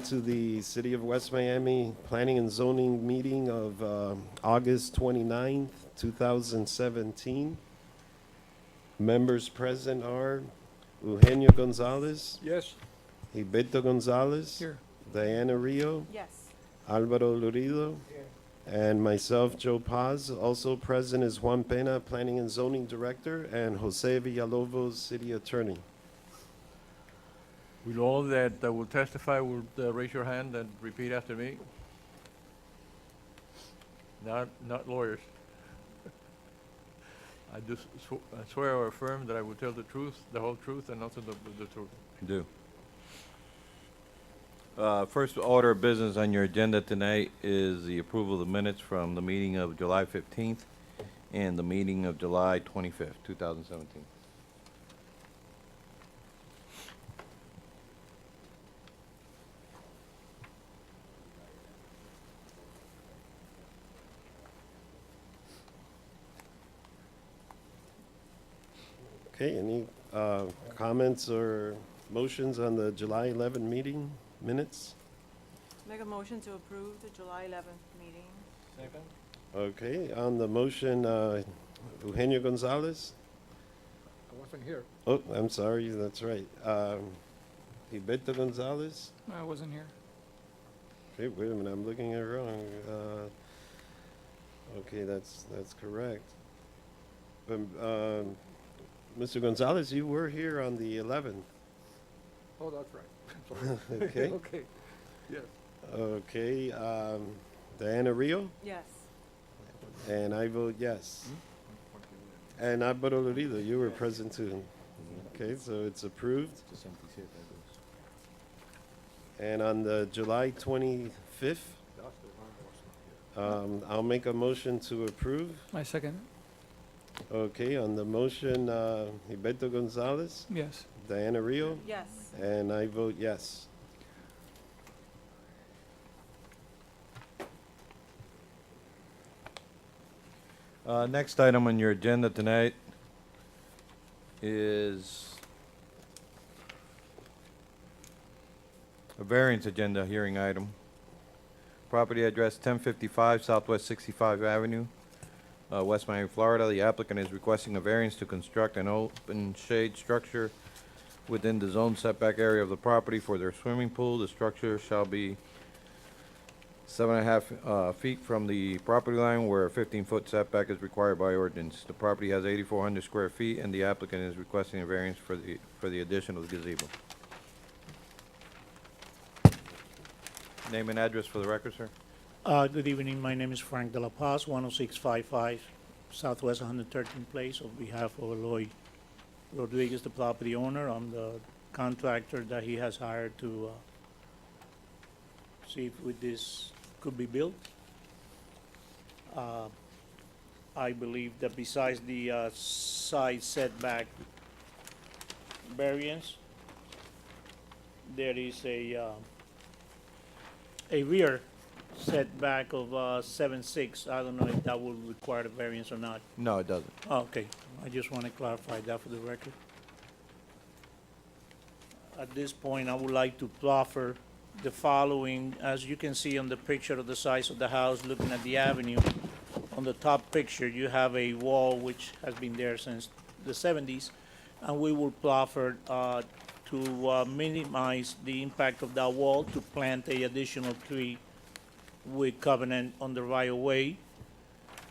to the City of West Miami Planning and Zoning meeting of August 29th, 2017. Members present are Eugenio Gonzalez, Yes. Gilberto Gonzalez, Here. Diana Rio, Yes. Alvaro Lurido, and myself, Joe Paz. Also present is Juan Pena, Planning and Zoning Director, and Jose Villalobos, City Attorney. Will all that will testify will raise your hand and repeat after me? Not lawyers. I swear or affirm that I will tell the truth, the whole truth, and nothing but the truth. Do. First order of business on your agenda tonight is the approval of the minutes from the meeting of July 15th and the meeting of July 25th, 2017. Okay, any comments or motions on the July 11 meeting minutes? Make a motion to approve the July 11th meeting. Second? Okay, on the motion, Eugenio Gonzalez? I wasn't here. Oh, I'm sorry, that's right. Gilberto Gonzalez? I wasn't here. Okay, wait a minute, I'm looking at it wrong. Okay, that's correct. Mr. Gonzalez, you were here on the 11th. Oh, that's right. I'm sorry. Okay. Okay. Yes. Okay, Diana Rio? Yes. And I vote yes. And Alvaro Lurido, you were present too. Okay, so it's approved. And on the July 25th, I'll make a motion to approve. My second, Okay, on the motion, Gilberto Gonzalez, yes. Diana Rio, Yes. and I vote yes. Next item on your agenda tonight is a variance agenda hearing item. Property address 1055 Southwest 65 Avenue, West Miami, Florida. The applicant is requesting a variance to construct an open shade structure within the zone setback area of the property for their swimming pool. The structure shall be 7.5 feet from the property line, where a 15-foot setback is required by ordinance. The property has 8,400 square feet, and the applicant is requesting a variance for the addition of the gazebo. Name and address for the record, sir. Good evening. My name is Frank De La Paz, 10655 Southwest 113th Place. On behalf of Eloy Rodriguez, the property owner, I'm the contractor that he has hired to see if with this could be built. I believe that besides the side setback variance, there is a rear setback of 7.6. I don't know if that will require a variance or not. No, it doesn't. Oh, okay, I just want to clarify that for the record. At this point, I would like to proffer the following. As you can see on the picture of the size of the house, looking at the avenue, on the top picture, you have a wall which has been there since the 70s, and we will proffer to minimize the impact of that wall, to plant a additional tree with covenant on the right of way,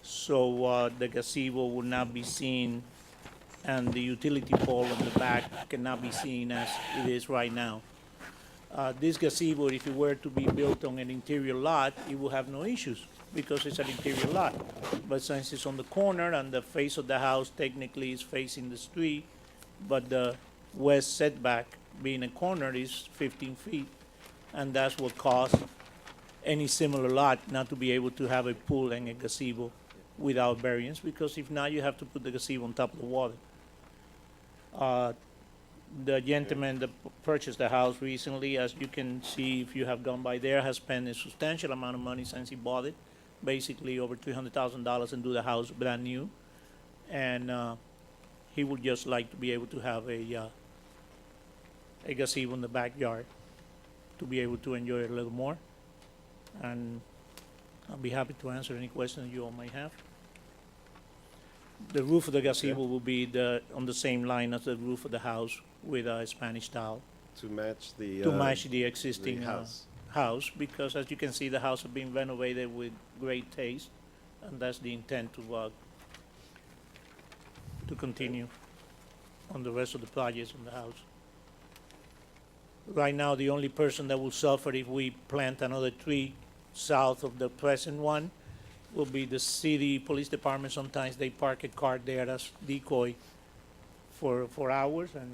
so the gazebo will not be seen, and the utility pole on the back cannot be seen as it is right now. This gazebo, if it were to be built on an interior lot, it will have no issues because it's an interior lot. But since it's on the corner and the face of the house technically is facing the street, but the west setback being a corner is 15 feet, and that's what caused any similar lot not to be able to have a pool and a gazebo without variance, because if not, you have to put the gazebo on top of the water. The gentleman that purchased the house recently, as you can see if you have gone by there, has spent a substantial amount of money since he bought it, basically over $300,000, and do the house brand new. And he would just like to be able to have a gazebo in the backyard to be able to enjoy it a little more. And I'll be happy to answer any questions you all might have. The roof of the gazebo will be on the same line as the roof of the house with a Spanish tile To match the. to match the existing the house. house, because as you can see, the house has been renovated with great taste, and that's the intent to continue on the rest of the projects in the house. Right now, the only person that will suffer if we plant another tree south of the present one will be the city police department. Sometimes they park a car there as decoy for hours, and,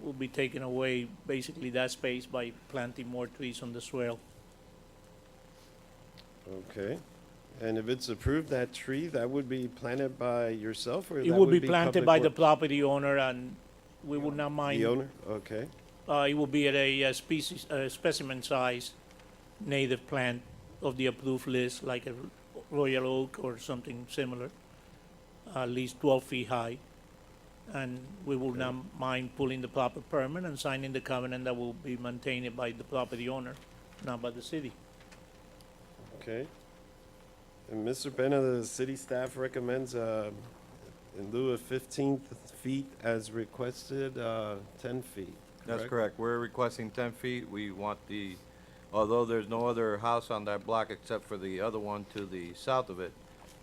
we'll be taking away basically that space by planting more trees on the swale. Okay. And if it's approved, that tree, that would be planted by yourself, or It that will would be planted by the Public property owner, and we would not Works? mind. The owner? Okay. It will be at a specimen size native plant of the approved list, like a royal oak or something similar, at least 12 feet high. And we will not mind pulling the proper permit and signing the covenant that will be maintained by the property owner, not by the city. Okay. And Mr. Penna, the city staff recommends, in lieu of 15 feet as requested, 10 feet. That's correct. We're requesting 10 feet. We want although there's no other house on that block except for the other one to the south of it,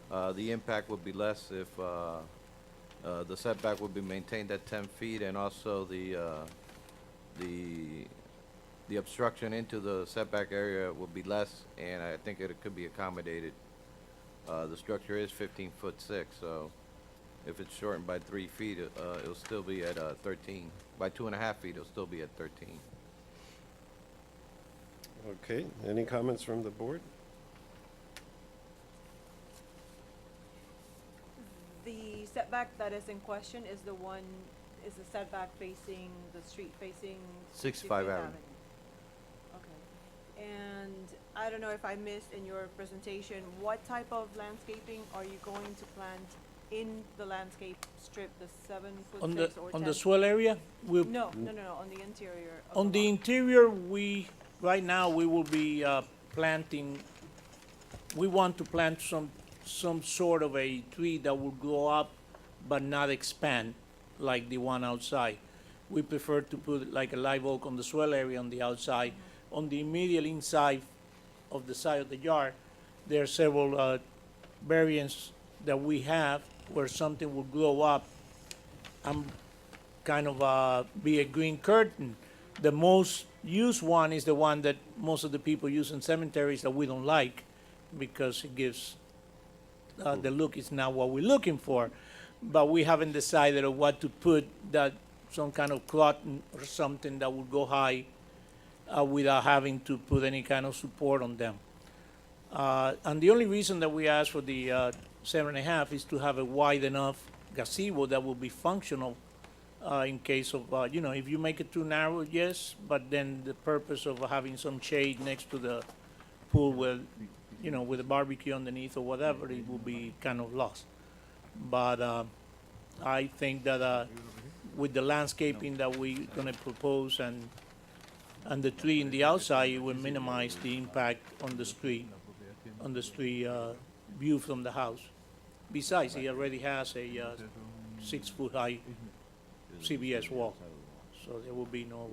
the impact would be less if the setback would be maintained at 10 feet, and also the obstruction into the setback area will be less, and I think it could be accommodated. The structure is 15'6", so if it's shortened by 3 feet, it'll still be at 13. By 2.5 feet, it'll still be at 13. Okay. Any comments from the board? The setback that is in question is the setback facing, the street facing 65 65th Avenue. Okay. And I don't know if I missed in your presentation, what type of landscaping are you going to plant in the landscape strip, the 7 foot On 6 or 10? on the swell area, we'll No, on the interior of On the lot. interior, right now, we will be planting, we want to plant some sort of a tree that will grow up but not expand like the one outside. We prefer to put like a live oak on the swell area on the outside. On the immediate inside of the side of the yard, there are several variants that we have where something will grow up and kind of be a green curtain. The most used one is the one that most of the people use in cemeteries that we don't like, because it gives the look is not what we're looking for. But we haven't decided on what to put, that some kind of croton or something that would go high without having to put any kind of support on them. And the only reason that we ask for the 7.5 is to have a wide enough gazebo that will be functional in case of, if you make it too narrow, yes, but then the purpose of having some shade next to the pool with a barbecue underneath or whatever, it will be kind of lost. But I think that with the landscaping that we're gonna propose and the tree in the outside, it will minimize the impact on the street view from the house. Besides, he already has a 6 foot high CBS wall, so there will be no,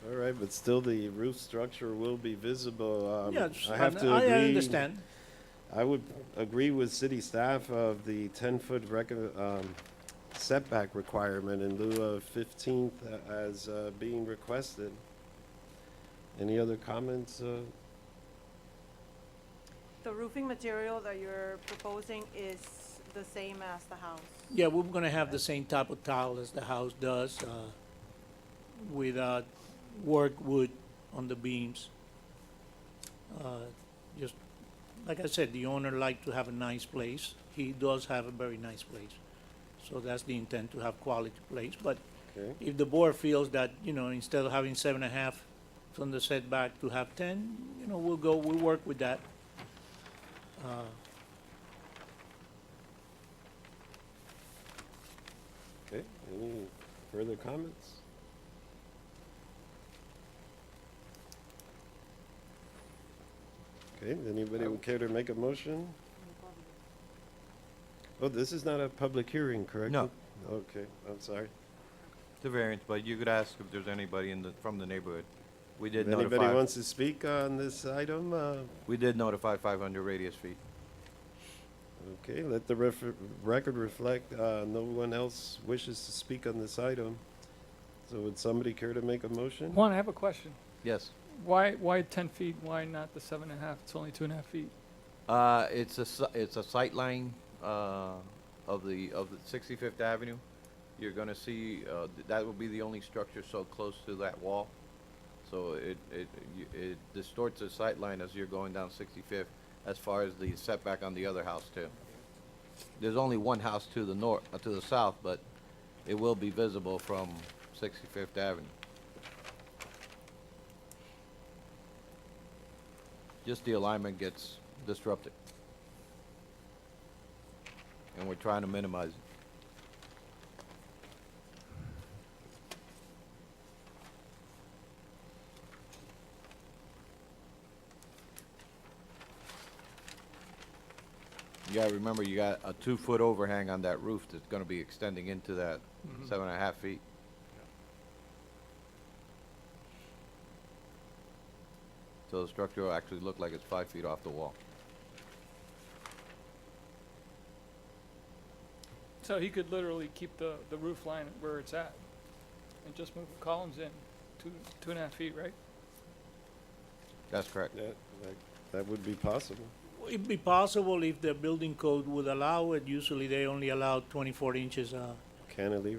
All right, but still the roof structure will be visible. yeah, I have to I agree. understand. I would agree with city staff of the 10-foot setback requirement in lieu of 15th as being requested. Any other comments? The roofing material that you're proposing is the same as the house? Yeah, we're gonna have the same type of tile as the house does, with work wood on the beams. Just, like I said, the owner liked to have a nice place. He does have a very nice place. So that's the intent, to have quality place. But Okay. if the board feels that, instead of having 7.5 from the setback to have 10, we'll work with that. Okay, any further comments? Okay, anybody would care to make a motion? Oh, this is not a public hearing, correct? No. Okay, I'm sorry. It's a variance, but you could ask if there's anybody from the neighborhood. We did If anybody notify, wants to speak on this item, we did notify 500 radius feet. okay, let the record reflect, no one else wishes to speak on this item. So would somebody care to make a motion? Juan, I have a question. Yes. Why 10 feet? Why not the 7.5? It's only 2.5 feet. It's a sight line of the 65th Avenue. You're gonna see that will be the only structure so close to that wall. So it distorts the sight line as you're going down 65th, as far as the setback on the other house too. There's only one house to the north, to the south, but it will be visible from 65th Avenue. Just the alignment gets disrupted. And we're trying to minimize it. Yeah, remember, you got a 2-foot overhang on that roof that's gonna be extending into that 7.5 feet. So the structure will actually look like it's 5 feet off the wall. So he could literally keep the roof line where it's at and just move the columns in 2.5 feet, right? That's correct. Yeah, that would be possible. It'd be possible if the building code would allow it. Usually they only allow 24 inches Cantilever.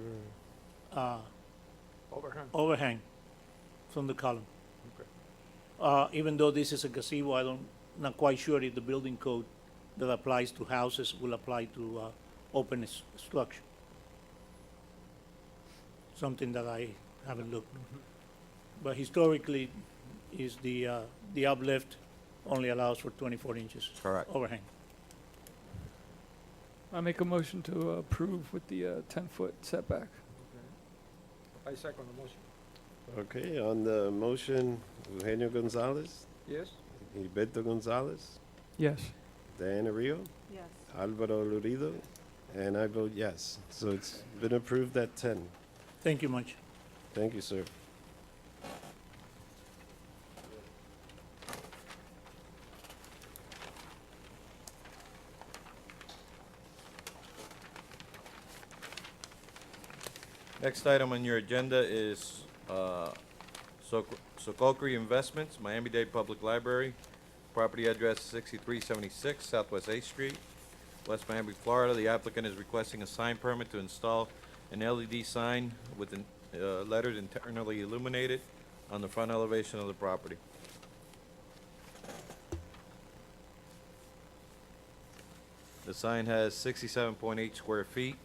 overhang from the column. Even though this is a gazebo, not quite sure if the building code that applies to houses will apply to open structure. Something that I haven't looked. But historically, is the uplift only allows for 24 inches Correct. overhang. I make a motion to approve with the 10-foot setback. I second the motion. Okay, on the motion, Eugenio Gonzalez, Yes? Gilberto Gonzalez, Yes. Diana Rio, Yes. Alvaro Lurido, and I vote yes. So it's been approved at 10. Thank you much. Thank you, sir. Next item on your agenda is Sococri Investments, Miami-Dade Public Library, property address 6376 Southwest 8th Street, West Miami, Florida. The applicant is requesting a sign permit to install an LED sign with letters internally illuminated on the front elevation of the property. The sign has 67.8 square feet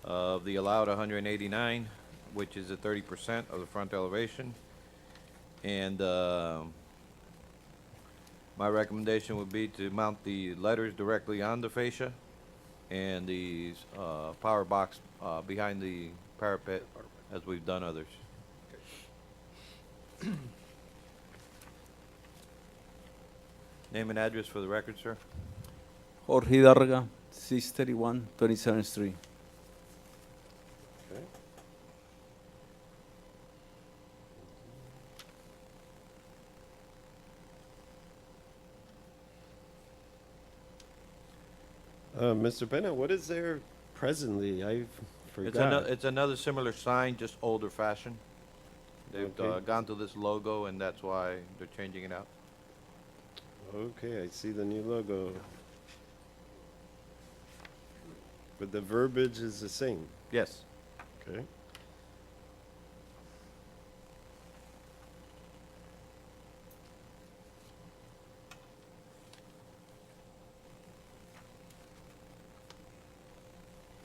of the allowed 189, which is at 30% of the front elevation. And my recommendation would be to mount the letters directly on the fascia and the power box behind the parapet, as we've done others. Name and address for the record, sir. Jorge Hidalga, 631 27th Street. Okay. Mr. Pena, what is there presently? I've forgot. It's another similar sign, just older fashioned. They've Okay. gone to this logo, and that's why they're changing it out. Okay, I see the new logo. But the verbiage is the same, Yes. okay?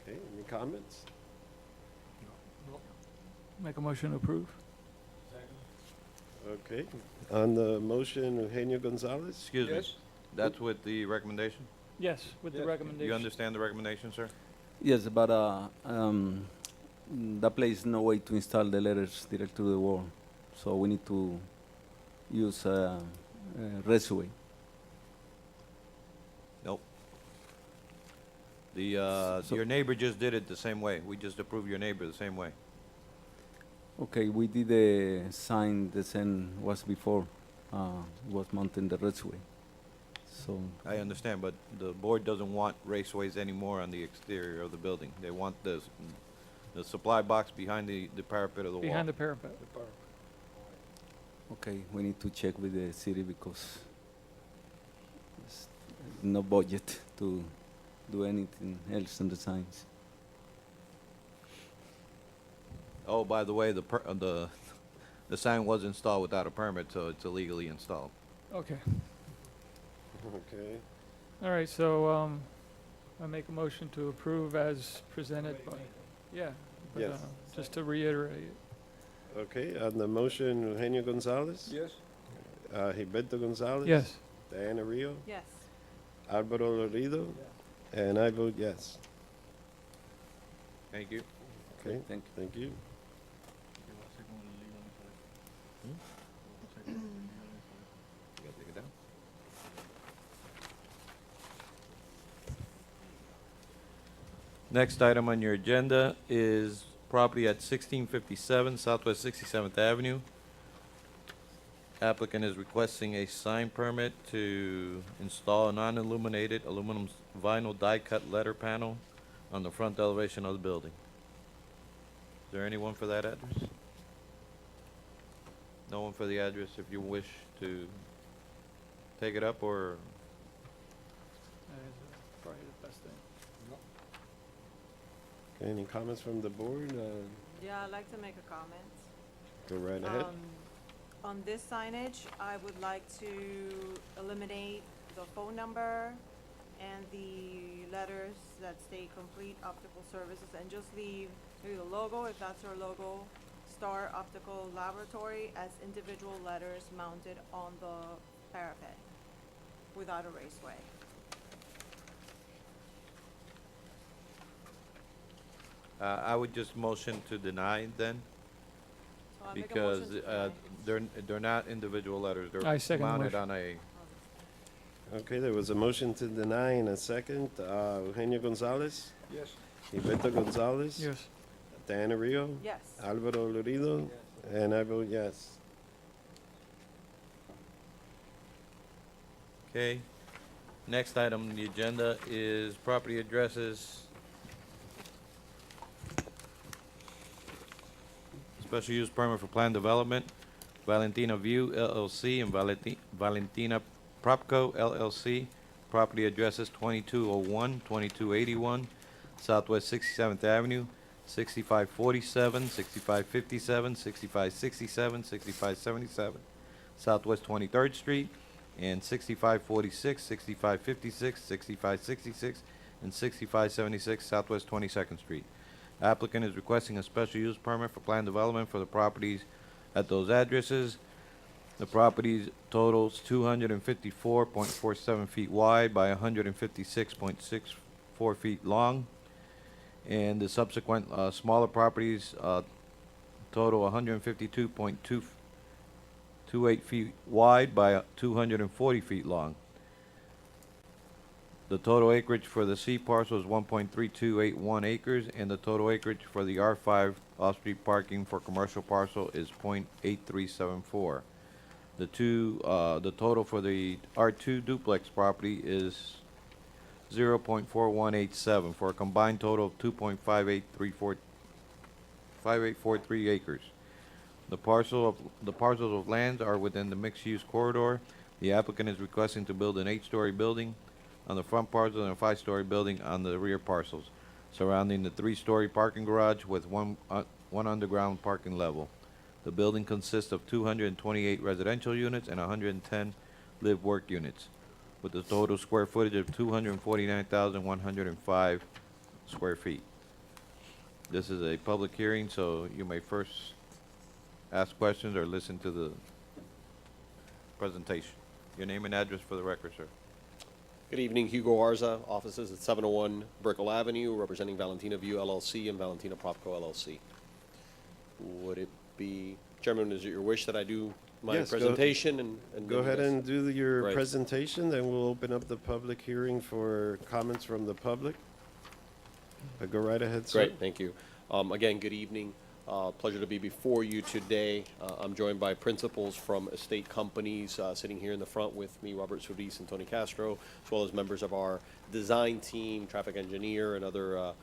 Okay, any comments? Make a motion to approve. Okay, on the motion, Eugenio Gonzalez? Excuse me. Yes? That's with the recommendation? Yes, with the Yes. recommendation. You understand the recommendation, sir? Yes, but that place no way to install the letters direct to the wall, so we need to use a raceway. So- Your neighbor just did it the same way. We just approved your neighbor the same way. Okay, we did a sign, the same was before, was mounted in the raceway. So, I understand, but the board doesn't want raceways anymore on the exterior of the building. They want the supply box behind the parapet of the wall. Behind the parapet. okay, we need to check with the city because there's no budget to do anything else in the signs. Oh, by the way, the sign was installed without a permit, so it's illegally installed. Okay. Okay. All right, so, I make a motion to approve as presented by, yeah. but, Yes. Just to reiterate, Okay, on the motion, Eugenio Gonzalez? Yes. Gilberto Gonzalez? yes. Diana Rio? Yes. Alvaro Lorido? And I vote yes. Thank you. Okay, Thank you. thank you. You gotta take it down. Next item on your agenda is property at 1657 Southwest 67th Avenue. Applicant is requesting a sign permit to install a non-illuminated aluminum vinyl die-cut letter panel on the front elevation of the building. Is there anyone for that address? No one for the address if you wish to take it up, or That is probably the best thing. Okay, any comments from the board? Yeah, I'd like to make a comment. Go right ahead. On this signage, I would like to eliminate the phone number and the letters that state complete optical services and just leave maybe the logo, if that's our logo, Star Optical Laboratory as individual letters mounted on the parapet without a raceway. I would just motion to deny then, So I make a because motion to deny. they're not individual letters. I They're second the mounted motion. on a, Okay, there was a motion to deny in a second. Eugenio Gonzalez? Yes. Gilberto Gonzalez? Yes. Diana Rio? Yes. Alvaro Lorido? And I vote yes. okay. Next item on the agenda is property addresses. Special use permit for planned development, Valentina View LLC and Valentina Propco LLC. Property addresses 2201, 2281, Southwest 67th Avenue, 6547, 6557, 6567, 6577, Southwest 23rd Street, and 6546, 6556, 6566, and 6576, Southwest 22nd Street. Applicant is requesting a special use permit for planned development for the properties at those addresses. The properties totals 254.47 feet wide by 156.64 feet long. And the subsequent smaller properties total 152.28 feet wide by 240 feet long. The total acreage for the C parcel is 1.3281 acres, and the total acreage for the R5 off-street parking for commercial parcel is .8374. The total for the R2 duplex property is 0.4187 for a combined total of 2.5843 acres. The parcels of land are within the mixed-use corridor. The applicant is requesting to build an 8-story building on the front parcel and a 5-story building on the rear parcels, surrounding the 3-story parking garage with one underground parking level. The building consists of 228 residential units and 110 live-work units, with a total square footage of 249,105 square feet. This is a public hearing, so you may first ask questions or listen to the presentation. Your name and address for the record, sir. Good evening, Hugo Arza, offices at 701 Brickell Avenue, representing Valentina View LLC and Valentina Propco LLC. Would it be, Chairman, is it your wish that I do my Yes, presentation and Go then you ahead guys- and do your Right. presentation, then we'll open up the public hearing for comments from the public. Go right ahead, sir. Great, thank you. Again, good evening. Pleasure to be before you today. I'm joined by principals from estate companies sitting here in the front with me, Robert Solis and Tony Castro, as well as members of our design team, traffic engineer, and other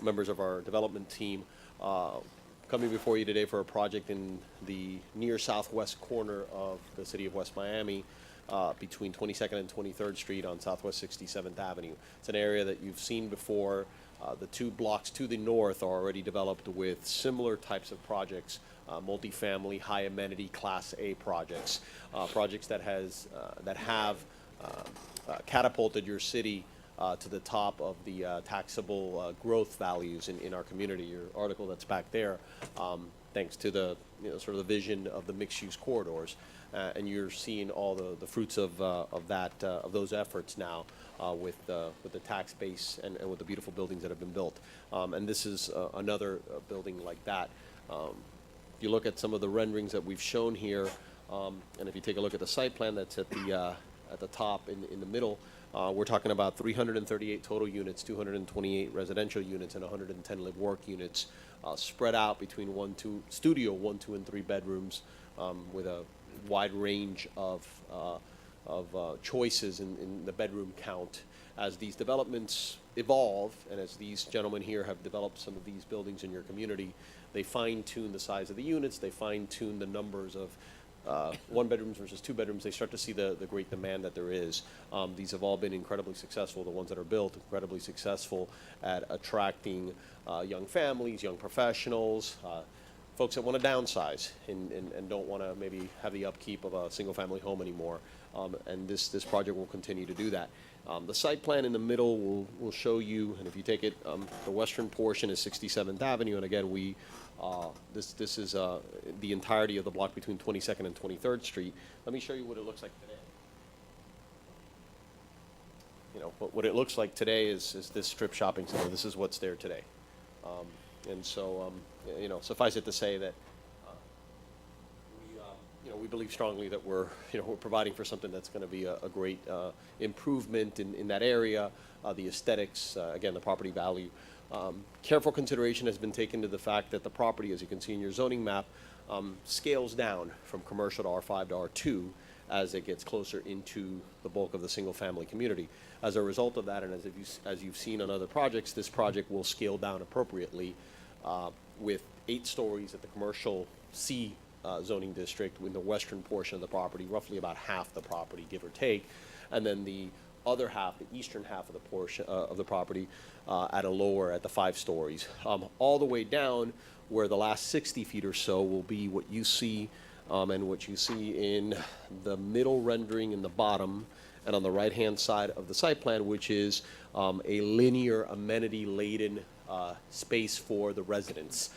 members of our development team. Coming before you today for a project in the near southwest corner of the city of West Miami, between 22nd and 23rd Street on Southwest 67th Avenue. It's an area that you've seen before. The 2 blocks to the north are already developed with similar types of projects, multifamily, high amenity, Class A projects, projects that have catapulted your city to the top of the taxable growth values in our community. Your article that's back there, thanks to the sort of the vision of the mixed-use corridors, and you're seeing all the fruits of those efforts now with the tax base and with the beautiful buildings that have been built. And this is another building like that. If you look at some of the renderings that we've shown here, and if you take a look at the site plan that's at the top in the middle, we're talking about 338 total units, 228 residential units, and 110 live-work units spread out between 1, 2, 2, and 3 bedrooms with a wide range of choices in the bedroom count. As these developments evolve, and as these gentlemen here have developed some of these buildings in your community, they fine-tune the size of the units, they fine-tune the numbers of 1 bedrooms versus 2 bedrooms. They start to see the great demand that there is. These have all been incredibly successful, the ones that are built, incredibly successful at attracting young families, young professionals, folks that want to downsize and don't want to maybe have the upkeep of a single-family home anymore. And this project will continue to do that. The site plan in the middle will show you, and if you take it, the western portion is 67th Avenue, and again, this is the entirety of the block between 22nd and 23rd Street. Let me show you what it looks like today. What it looks like today is this strip shopping center. This is what's there today. And so, suffice it to say that we believe strongly that we're providing for something that's going to be a great improvement in that area, the aesthetics, again, the property value. Careful consideration has been taken to the fact that the property, as you can see in your zoning map, scales down from commercial to R5 to R2 as it gets closer into the bulk of the single-family community. As a result of that, and as you've seen on other projects, this project will scale down appropriately with 8 stories at the commercial C zoning district in the western portion of the property, roughly about half the property, give or take, and then the other half, the eastern half of the portion of the property, at the 5 stories, all the way down where the last 60 feet or so will be what you see, and what you see in the middle rendering in the bottom, and on the right-hand side of the site plan, which is a linear amenity-laden space for the residents.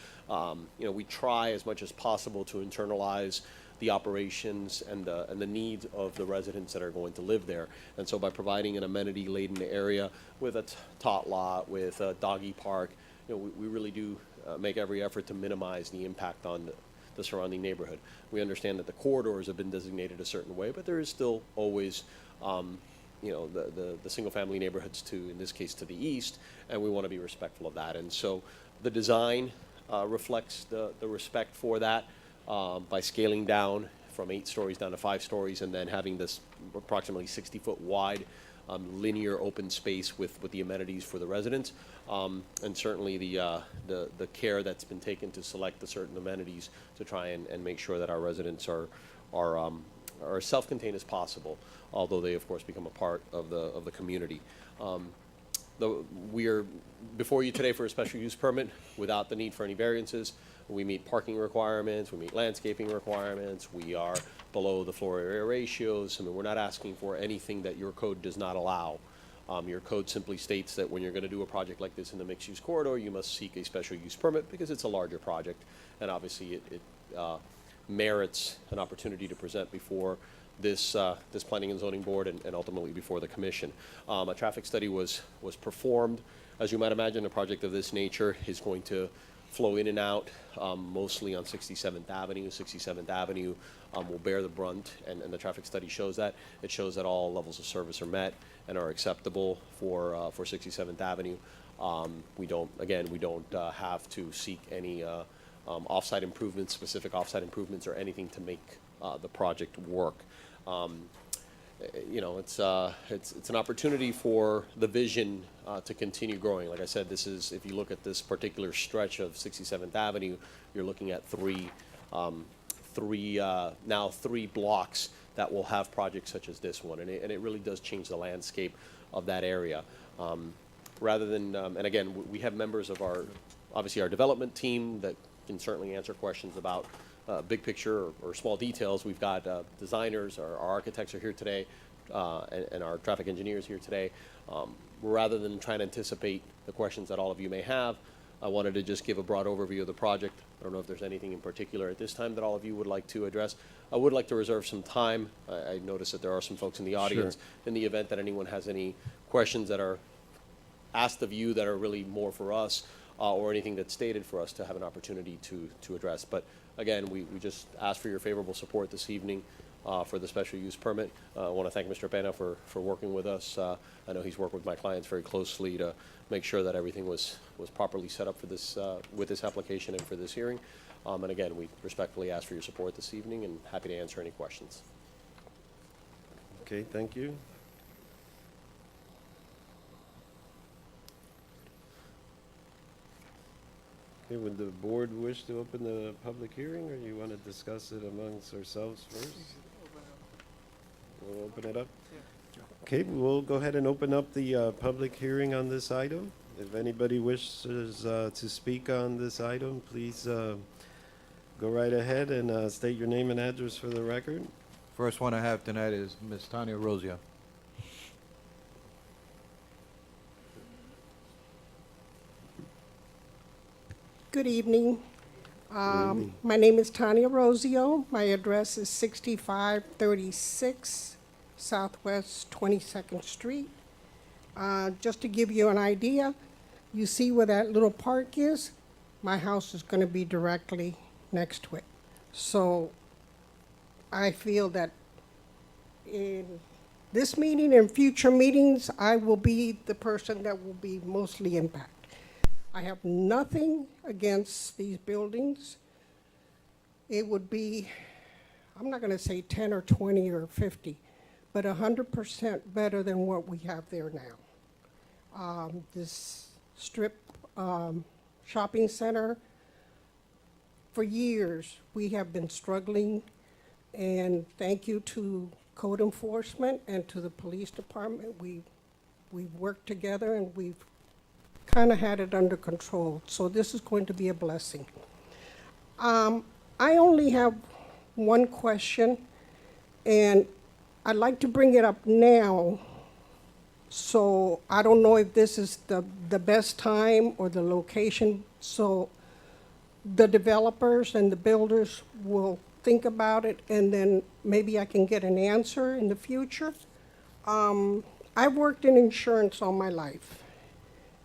We try as much as possible to internalize the operations and the needs of the residents that are going to live there. And so by providing an amenity-laden area with a tot lot, with a doggy park, we really do make every effort to minimize the impact on the surrounding neighborhood. We understand that the corridors have been designated a certain way, but there is still always the single-family neighborhoods in this case, to the east, and we want to be respectful of that. And so the design reflects the respect for that by scaling down from 8 stories down to 5 stories, and then having this approximately 60-foot wide linear open space with the amenities for the residents, and certainly the care that's been taken to select the certain amenities to try and make sure that our residents are as self-contained as possible, although they of course become a part of the community. We are before you today for a special use permit without the need for any variances. We meet parking requirements, we meet landscaping requirements, we are below the floor area ratios. I mean, we're not asking for anything that your code does not allow. Your code simply states that when you're going to do a project like this in the mixed-use corridor, you must seek a special use permit because it's a larger project, and obviously it merits an opportunity to present before this Planning and Zoning Board and ultimately before the Commission. A traffic study was performed. As you might imagine, a project of this nature is going to flow in and out, mostly on 67th Avenue. 67th Avenue will bear the brunt, and the traffic study shows that. It shows that all levels of service are met and are acceptable for 67th Avenue. We don't, again, we don't have to seek any off-site improvements, specific off-site improvements or anything to make the project work. You know, it's an opportunity for the vision to continue growing. Like I said, this is, if you look at this particular stretch of 67th Avenue, you're looking at three blocks that will have projects such as this one, and it really does change the landscape of that area. Rather than, and again, we have members of obviously our development team that can certainly answer questions about big picture or small details. We've got designers, our architects are here today, and our traffic engineers here today. Rather than trying to anticipate the questions that all of you may have, I wanted to just give a broad overview of the project. I don't know if there's anything in particular at this time that all of you would like to address. I would like to reserve some time. I noticed that there are some folks in the audience. In the event that anyone has any questions that are asked of you that are really more for us, or anything that's stated for us to have an opportunity to address. But again, we just ask for your favorable support this evening for the special use permit. I want to thank Mr. Pena for working with us. I know he's worked with my clients very closely to make sure that everything was properly set up for this, with this application and for this hearing. And again, we respectfully ask for your support this evening and happy to answer any questions. Okay, thank you. Okay, would the board wish to open the public hearing, or you want to discuss it amongst ourselves first? We'll open it up? Okay, we'll go ahead and open up the public hearing on this item. If anybody wishes to speak on this item, please go right ahead and state your name and address for the record. First one I have tonight is Ms. Tanya Rosia. Good evening. evening. My name is Tanya Rosio. My address is 6536 Southwest 22nd Street. Just to give you an idea, you see where that little park is? My house is going to be directly next to it. So I feel that in this meeting and future meetings, I will be the person that will be mostly impacted. I have nothing against these buildings. It would be, I'm not going to say 10 or 20 or 50, but 100% better than what we have there now. This strip shopping center, for years, we have been struggling, and thank you to code enforcement and to the police department. We've worked together and we've kind of had it under control. So this is going to be a blessing. I only have one question, and I'd like to bring it up now. So I don't know if this is the best time or the location, so the developers and the builders will think about it, and then maybe I can get an answer in the future. I've worked in insurance all my life,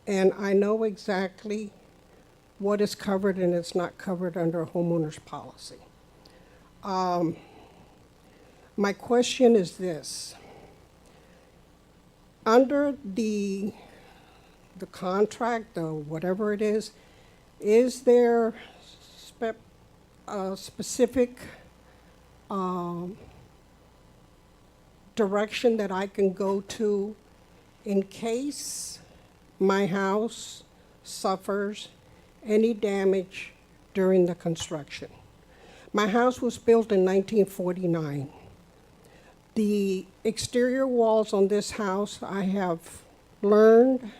and I know exactly what is covered and is not covered under a homeowner's policy. My question is this. Under the contract, or whatever it is there a specific direction that I can go to in case my house suffers any damage during the construction? My house was built in 1949. The exterior walls on this house, I have learned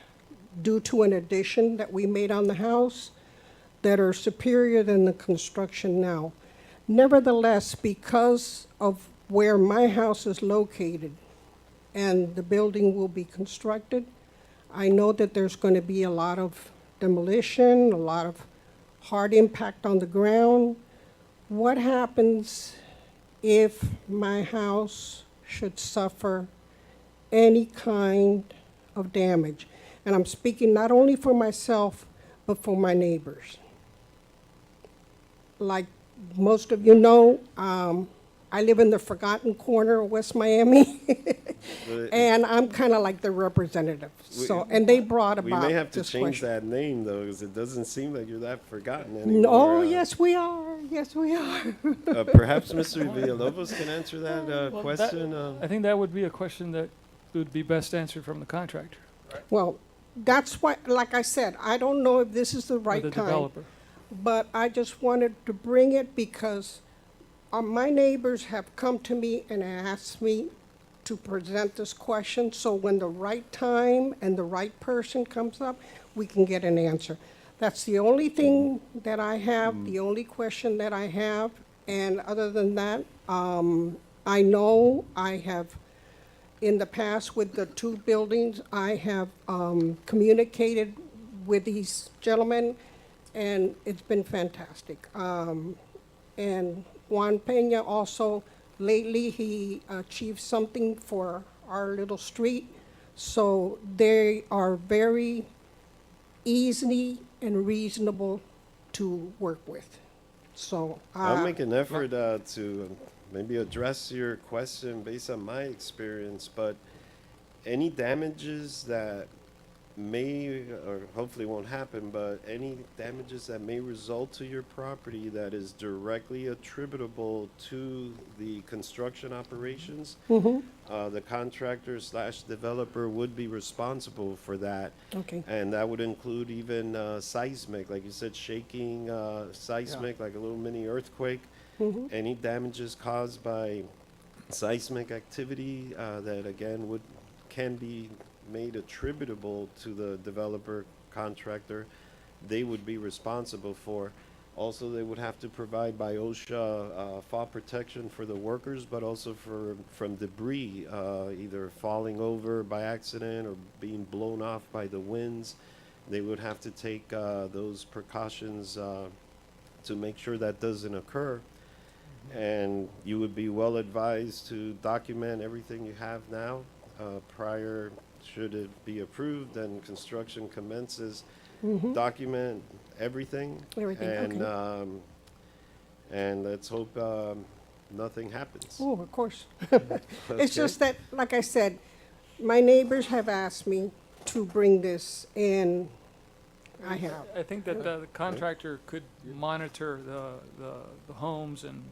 due to an addition that we made on the house, that are superior than the construction now. Nevertheless, because of where my house is located and the building will be constructed, I know that there's going to be a lot of demolition, a lot of hard impact on the ground. What happens if my house should suffer any kind of damage? And I'm speaking not only for myself, but for my neighbors. Like most of you know, I live in the forgotten corner of West Miami, But and I'm kind of like the representative. So, and they brought we about may have to this change question. that name, though, because it doesn't seem like you're that forgotten anymore. No, yes, we are. Yes, we are. Perhaps Mr. Villalobos can answer that Well, question. I think that would be a question that would be best answered from the contractor Well, that's why, like I said, I don't know if this is the or right the time. developer. But I just wanted to bring it because my neighbors have come to me and asked me to present this question, so when the right time and the right person comes up, we can get an answer. That's the only thing that I have, the only question that I have, and other than that, I know I have, in the past with the two buildings, I have communicated with these gentlemen, and it's been fantastic. And Juan Peña also, lately, he achieved something for our little street. So they are very easy and reasonable to work with. So, I'll make an effort to maybe address your question based on my experience, but any damages that may, or hopefully won't happen, but any damages that may result to your property that is directly attributable to the construction operations, the contractor slash developer would be responsible for that. okay, And that would include even seismic, like you said, shaking, seismic, like a little mini earthquake. Any damages caused by seismic activity that again can be made attributable to the developer contractor, they would be responsible for. Also, they would have to provide by OSHA fall protection for the workers, but also from debris, either falling over by accident or being blown off by the winds. They would have to take those precautions to make sure that doesn't occur. And you would be well advised to document everything you have now prior, should it be approved and construction commences. Document everything. Everything, And let's hope nothing happens. oh, of course. Okay? It's just that, like I said, my neighbors have asked me to bring this, and I have. I think that the contractor could monitor the homes and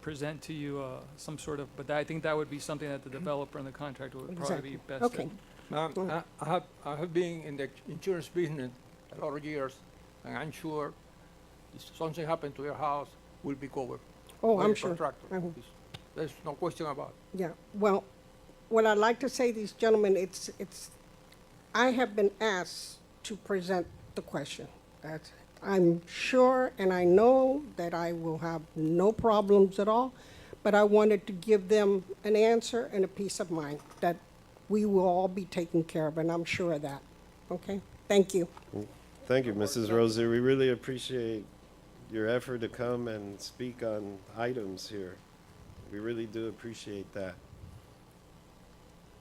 present to you some sort of, but I think that would be something that the developer and the contractor would probably be Exactly. best Okay. at. I have been in the insurance business a lot of years, and I'm sure if something happened to your house, will be covered. Oh, by I'm the sure. contractor. Mhm. There's no question about it. Yeah, well, what I'd like to say, these gentlemen, I have been asked to present the question. I'm sure and I know that I will have no problems at all, but I wanted to give them an answer and a peace of mind that we will all be taken care of, and I'm sure of that. Okay? Thank you. Thank you, Mrs. Roser. We really appreciate your effort to come and speak on items here. We really do appreciate that.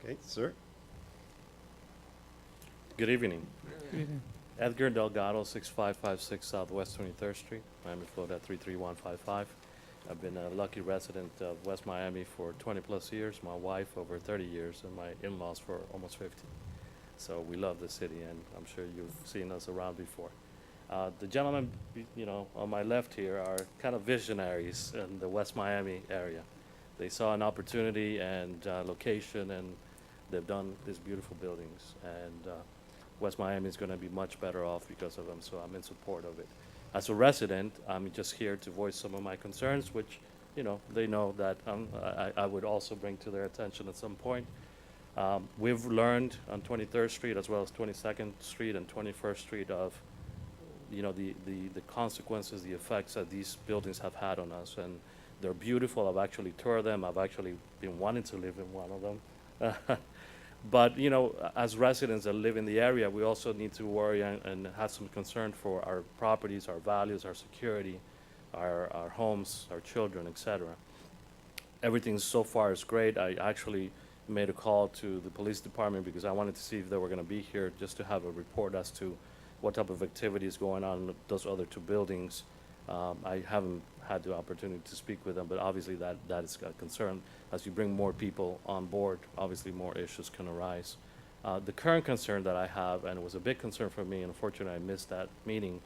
Okay, sir? Good evening. Good evening. Edgar Delgado, 6556 Southwest 23rd Street, Miami, Florida 33155. I've been a lucky resident of West Miami for 20-plus years, my wife over 30 years, and my in-laws for almost 50. So we love the city, and I'm sure you've seen us around before. The gentlemen, on my left here are kind of visionaries in the West Miami area. They saw an opportunity and location, and they've done these beautiful buildings. And West Miami is going to be much better off because of them, so I'm in support of it. As a resident, I'm just here to voice some of my concerns, which, they know that I would also bring to their attention at some point. We've learned on 23rd Street as well as 22nd Street and 21st Street of, the consequences, the effects that these buildings have had on us. And they're beautiful. I've actually toured them. I've actually been wanting to live in one of them. But, as residents that live in the area, we also need to worry and have some concern for our properties, our values, our security, our homes, our children, etc. Everything so far is great. I actually made a call to the police department because I wanted to see if they were going to be here just to have a report as to what type of activity is going on in those other two buildings. I haven't had the opportunity to speak with them, but obviously that is a concern. As you bring more people on board, obviously more issues can arise. The current concern that I have, and it was a big concern for me, and unfortunately I missed that meeting,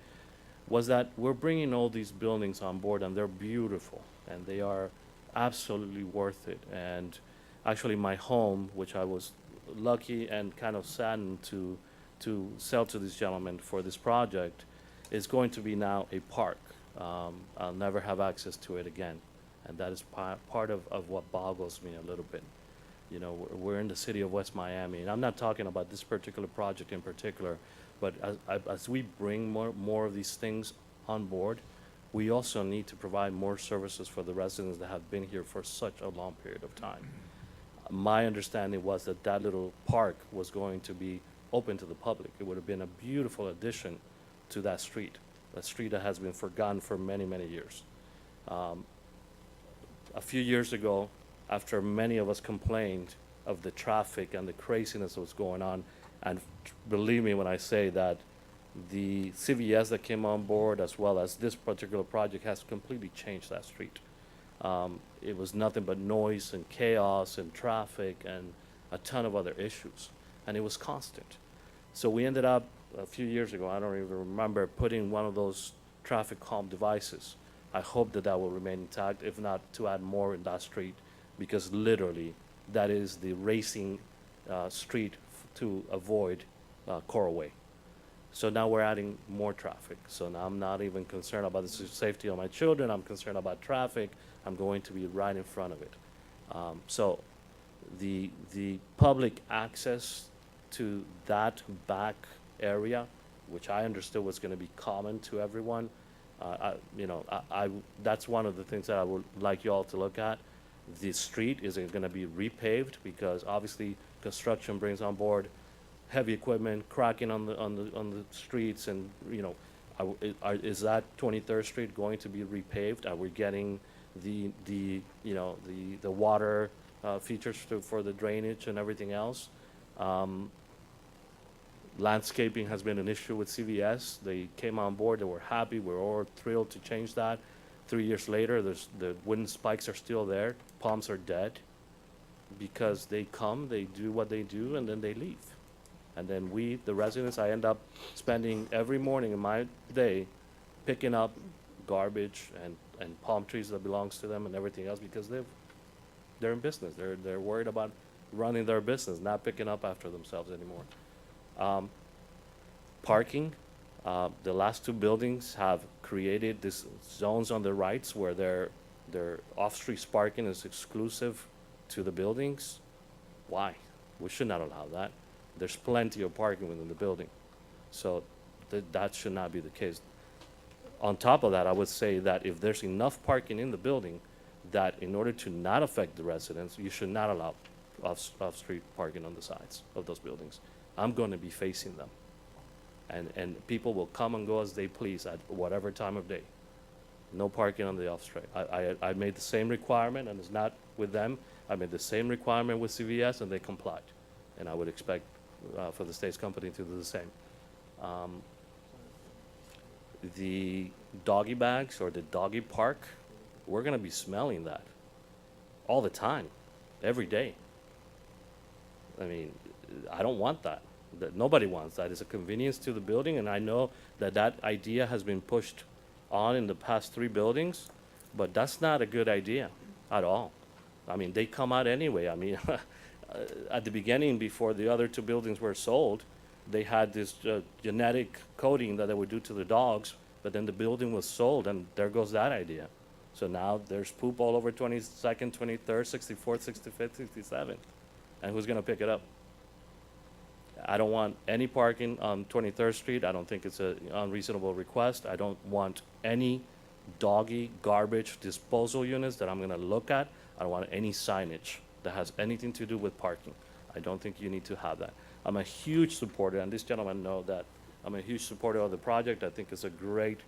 was that we're bringing all these buildings on board, and they're beautiful, and they are absolutely worth it. And actually, my home, which I was lucky and kind of saddened to sell to this gentleman for this project, is going to be now a park. I'll never have access to it again, and that is part of what boggles me a little bit. You know, we're in the city of West Miami, and I'm not talking about this particular project in particular, but as we bring more of these things on board, we also need to provide more services for the residents that have been here for such a long period of time. My understanding was that that little park was going to be open to the public. It would have been a beautiful addition to that street that has been forgotten for many, many years. A few years ago, after many of us complained of the traffic and the craziness that was going on, and believe me when I say that the CVS that came on board, as well as this particular project, has completely changed that street. It was nothing but noise and chaos and traffic and a ton of other issues, and it was constant. So we ended up a few years ago, I don't even remember, putting one of those traffic calm devices. I hope that will remain intact, if not to add more in that street, because literally that is the racing street to avoid Coral Way. So now we're adding more traffic. So now I'm not even concerned about the safety of my children. I'm concerned about traffic. I'm going to be right in front of it. So the public access to that back area, which I understood was going to be common to everyone, that's one of the things that I would like you all to look at. The street is going to be repaved because obviously construction brings on board heavy equipment, cracking on the streets, and is that 23rd Street going to be repaved? Are we getting the water features for the drainage and everything else? Landscaping has been an issue with CVS. They came on board, they were happy, we were all thrilled to change that. 3 years later, the wooden spikes are still there, palms are dead, because they come, they do what they do, and then they leave. And then we, the residents, I end up spending every morning in my day picking up garbage and palm trees that belongs to them and everything else, because they're in business. They're worried about running their business, not picking up after themselves anymore. Parking, the last two buildings have created these zones on the rights where their off-street parking is exclusive to the buildings. Why? We should not allow that. There's plenty of parking within the building. So that should not be the case. On top of that, I would say that if there's enough parking in the building, that in order to not affect the residents, you should not allow off-street parking on the sides of those buildings. I'm going to be facing them. And people will come and go as they please at whatever time of day. No parking on the off-street. I made the same requirement, and it's not with them. I made the same requirement with CVS, and they complied. And I would expect for the state's company to do the same. The doggy bags or the doggy park, we're going to be smelling that all the time, every day. I mean, I don't want that. Nobody wants that. It's a convenience to the building, and I know that idea has been pushed on in the past 3 buildings, but that's not a good idea at all. I mean, they come out anyway. I mean, at the beginning, before the other 2 buildings were sold, they had this genetic coding that they would do to the dogs, but then the building was sold, and there goes that idea. So now there's poop all over 22nd, 23rd, 64th, 65th, 67th. And who's going to pick it up? I don't want any parking on 23rd Street. I don't think it's an unreasonable request. I don't want any doggy garbage disposal units that I'm going to look at. I don't want any signage that has anything to do with parking. I don't think you need to have that. I'm a huge supporter, and this gentleman knows that I'm a huge supporter of the project. I think it's a great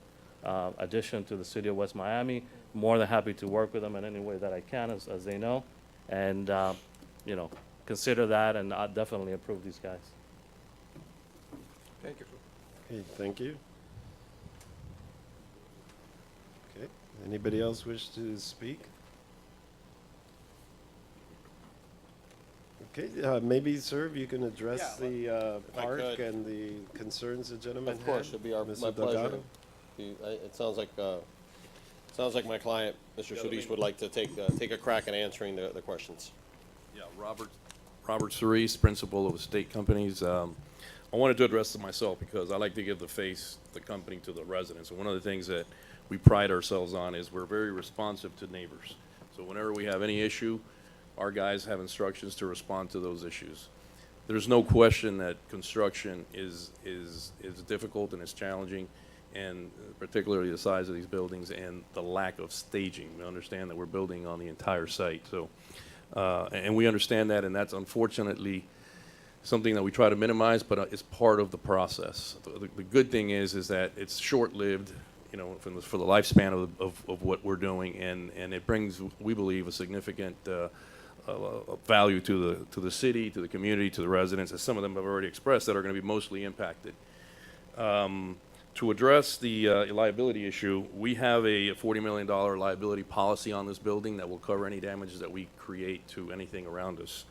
addition to the city of West Miami. More than happy to work with them in any way that I can, as they know. And, consider that, and I'll definitely approve these guys. Thank you, sir. Okay, thank you. Okay, Anybody else wish to speak? Okay, maybe, sir, if you can address Yeah, the if I park could. and the concerns the gentleman had. Of course, it'd be my Mr. pleasure. Delgado? It sounds like my client, Mr. Solis, would like to take a crack at answering the questions. Yeah, Robert Cerise, principal of Estate Companies. I wanted to address it myself because I like to give the company to the residents. And one of the things that we pride ourselves on is we're very responsive to neighbors. So whenever we have any issue, our guys have instructions to respond to those issues. There's no question that construction is difficult and it's challenging, and particularly the size of these buildings and the lack of staging. We understand that we're building on the entire site, so and we understand that, and that's unfortunately something that we try to minimize, but it's part of the process. The good thing is that it's short-lived, you know, for the lifespan of what we're doing, and it brings, we believe, a significant value to the city, to the community, to the residents, as some of them have already expressed, that are going to be mostly impacted. To address the liability issue, we have a $40 million liability policy on this building that will cover any damages that we create to anything around us.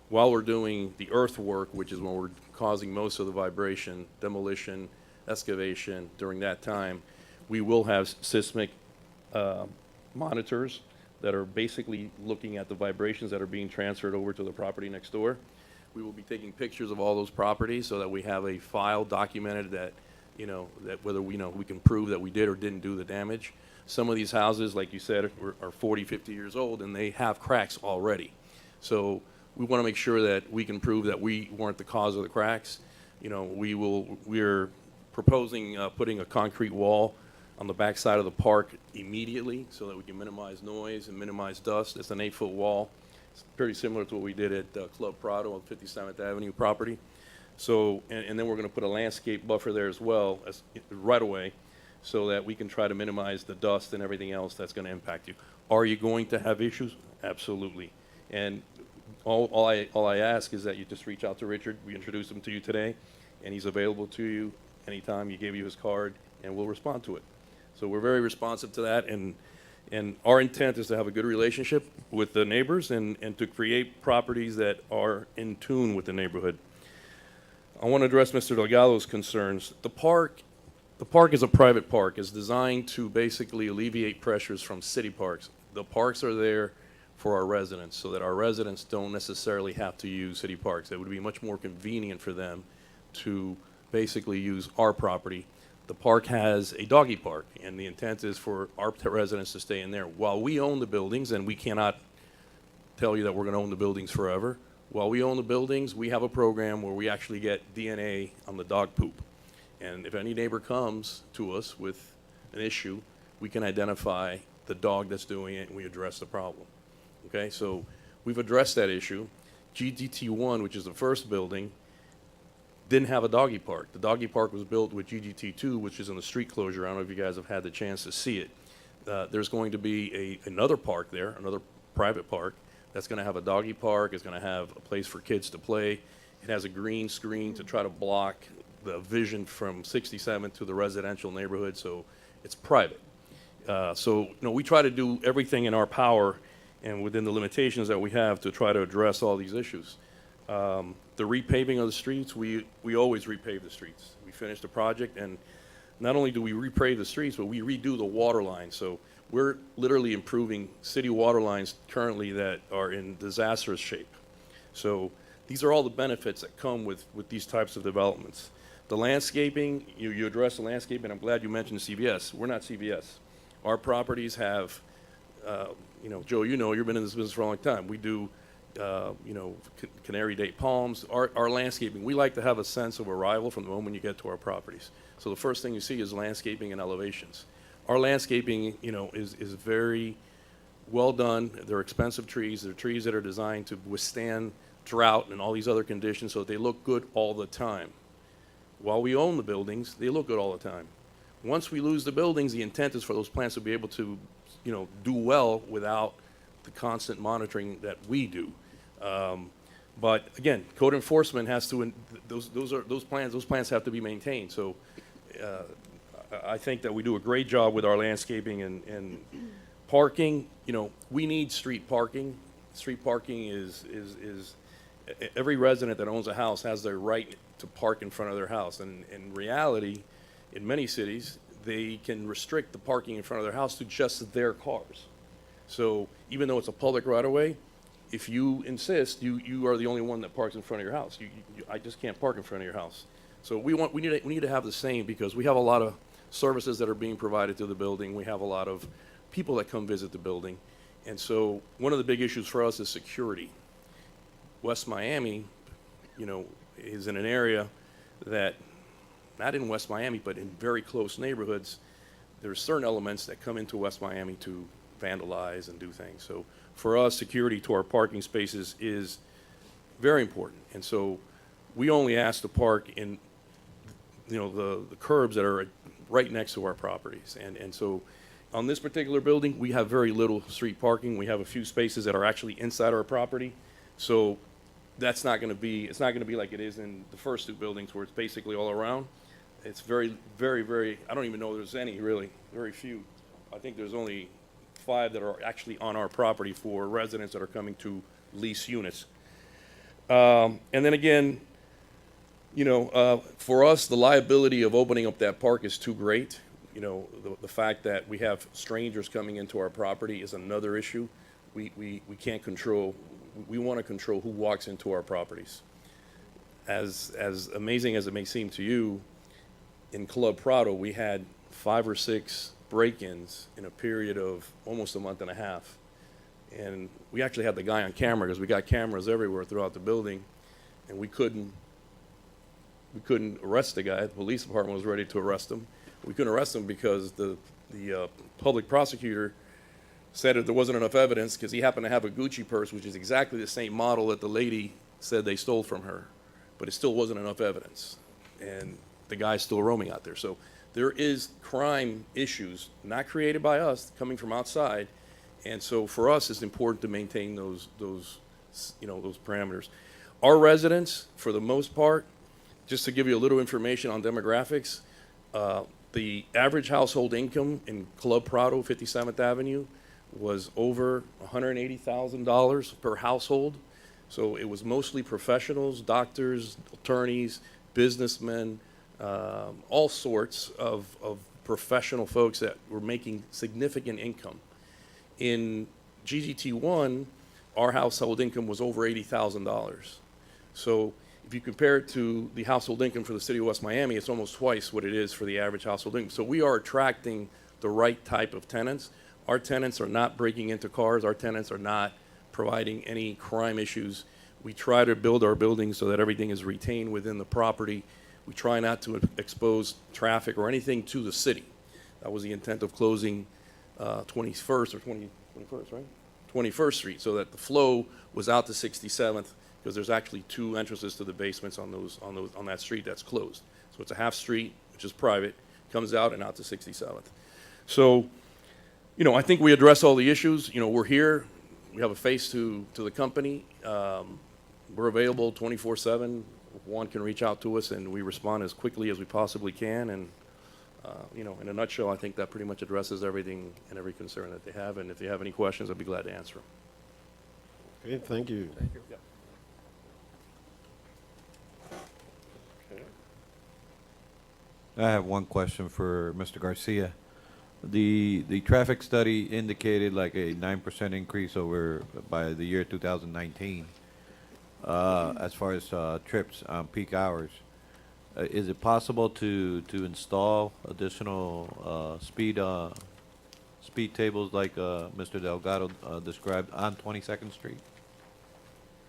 While we're doing the earthwork, which is when we're causing most of the vibration, demolition, excavation, during that time, we will have seismic monitors that are basically looking at the vibrations that are being transferred over to the property next door. We will be taking pictures of all those properties so that we have a file documented that, you know, that whether we can prove that we did or didn't do the damage. Some of these houses, like you said, are 40, 50 years old, and they have cracks already. So we want to make sure that we can prove that we weren't the cause of the cracks. You know, we're proposing putting a concrete wall on the back side of the park immediately so that we can minimize noise and minimize dust. It's an 8-foot wall. It's pretty similar to what we did at Club Prado on 57th Avenue property. So, and then we're going to put a landscape buffer there as well, as right away, so that we can try to minimize the dust and everything else that's going to impact you. Are you going to have issues? Absolutely. And all I ask is that you just reach out to Richard. We introduced him to you today, and he's available to you anytime. He gave you his card, and we'll respond to it. So we're very responsive to that, and our intent is to have a good relationship with the neighbors and to create properties that are in tune with the neighborhood. I want to address Mr. Delgado's concerns. The park is a private park. It's designed to basically alleviate pressures from city parks. The parks are there for our residents so that our residents don't necessarily have to use city parks. It would be much more convenient for them to basically use our property. The park has a doggy park, and the intent is for our residents to stay in there. While we own the buildings, and we cannot tell you that we're going to own the buildings forever, while we own the buildings, we have a program where we actually get DNA on the dog poop. And if any neighbor comes to us with an issue, we can identify the dog that's doing it, and we address the problem. Okay, so we've addressed that issue. GGT1, which is the first building, didn't have a doggy park. The doggy park was built with GGT2, which is in the street closure. I don't know if you guys have had the chance to see it. There's going to be another park there, another private park, that's going to have a doggy park. It's going to have a place for kids to play. It has a green screen to try to block the vision from 67th to the residential neighborhood, so it's private. So, you know, we try to do everything in our power and within the limitations that we have to try to address all these issues. The repaving of the streets, we always repave the streets. We finish the project, and not only do we repave the streets, but we redo the water lines. So we're literally improving city water lines currently that are in disastrous shape. So these are all the benefits that come with these types of developments. The landscaping, you address the landscaping. I'm glad you mentioned CVS. We're not CVS. Our properties have, you know, Joe, you know, you've been in this business for a long time. We do, you know, canary date palms. Our landscaping, we like to have a sense of arrival from the moment you get to our properties. So the first thing you see is landscaping and elevations. Our landscaping, you know, is very well done. They're expensive trees. They're trees that are designed to withstand drought and all these other conditions, so that they look good all the time. While we own the buildings, they look good all the time. Once we lose the buildings, the intent is for those plants to be able to, you know, do well without the constant monitoring that we do. But again, code enforcement has to, those plants have to be maintained. So I think that we do a great job with our landscaping and parking. You know, we need street parking. Street parking is every resident that owns a house has their right to park in front of their house. And in reality, in many cities, they can restrict the parking in front of their house to just their cars. So even though it's a public right-of-way, if you insist, you are the only one that parks in front of your house. I just can't park in front of your house. So we need to have the same, because we have a lot of services that are being provided to the building. We have a lot of people that come visit the building. And so one of the big issues for us is security. West Miami, you know, is in an area that, not in West Miami, but in very close neighborhoods, there's certain elements that come into West Miami to vandalize and do things. So for us, security to our parking spaces is very important. And so we only ask to park in, you know, the curbs that are right next to our properties. And so on this particular building, we have very little street parking. We have a few spaces that are actually inside our property. So that's not going to be, it's not going to be like it is in the first two buildings where it's basically all around. It's very, very, I don't even know there's any, really, very few. I think there's only 5 that are actually on our property for residents that are coming to lease units. And then again, you know, for us, the liability of opening up that park is too great. You know, the fact that we have strangers coming into our property is another issue. We can't control, we want to control who walks into our properties. As amazing as it may seem to you, in Club Prado, we had 5 or 6 break-ins in a period of almost a month and a half. And we actually had the guy on camera, because we got cameras everywhere throughout the building, and we couldn't arrest the guy. The police department was ready to arrest him. We couldn't arrest him because the public prosecutor said that there wasn't enough evidence, because he happened to have a Gucci purse, which is exactly the same model that the lady said they stole from her. But it still wasn't enough evidence. And the guy's still roaming out there. So there is crime issues, not created by us, coming from outside. And so for us, it's important to maintain those parameters. Our residents, for the most part, just to give you a little information on demographics, the average household income in Club Prado, 57th Avenue, was over $180,000 per household. So it was mostly professionals, doctors, attorneys, businessmen, all sorts of professional folks that were making significant income. In GGT1, our household income was over $80,000. So if you compare it to the household income for the city of West Miami, it's almost twice what it is for the average household income. So we are attracting the right type of tenants. Our tenants are not breaking into cars. Our tenants are not providing any crime issues. We try to build our buildings so that everything is retained within the property. We try not to expose traffic or anything to the city. That was the intent of closing 21st, right? 21st Street, so that the flow was out to 67th, because there's actually 2 entrances to the basements on that street that's closed. So it's a half street, which is private, comes out and out to 67th. So, you know, I think we address all the issues. You know, we're here. We have a face to the company. We're available 24/7. One can reach out to us, and we respond as quickly as we possibly can. And, you know, in a nutshell, I think that pretty much addresses everything and every concern that they have. And if they have any questions, I'd be glad to answer them. Okay, thank you. Thank you. Yeah. Okay. I have one question for Mr. Garcia. The traffic study indicated like a 9% increase over by the year 2019 as far as trips on peak hours. Is it possible to install additional speed tables like Mr. Delgado described on 22nd Street?